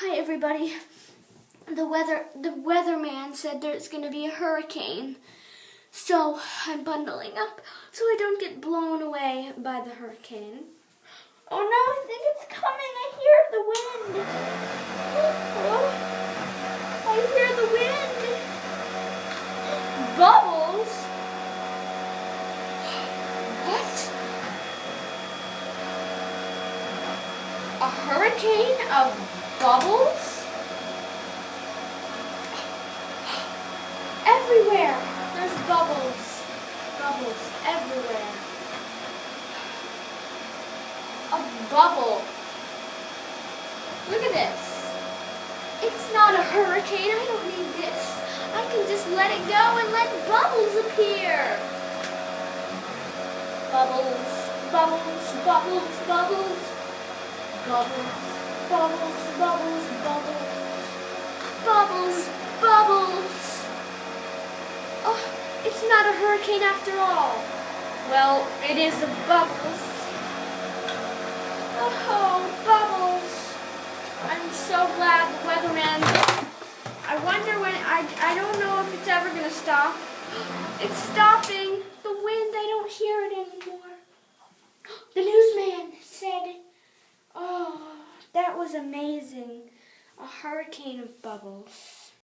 Hi everybody. The weatherman said there's going to be a hurricane. So I'm bundling up so I don't get blown away by the hurricane. Oh no, I think it's coming. I hear the wind. Oh, I hear the wind. Bubbles? What? A hurricane of bubbles? Everywhere. There's bubbles. Bubbles everywhere. A bubble. Look at this. It's not a hurricane. I don't need this. I can just let it go and let bubbles appear. Bubbles, bubbles, bubbles, bubbles. Bubbles, bubbles, bubbles, bubbles. Bubbles, bubbles. Oh, it's not a hurricane after all. Well, it is of bubbles. Oh, bubbles. I'm so glad the weatherman. I wonder when, I don't know if it's ever going to stop. It's stopping. The wind, I don't hear it anymore. The newsman said, oh, that was amazing. A hurricane of bubbles.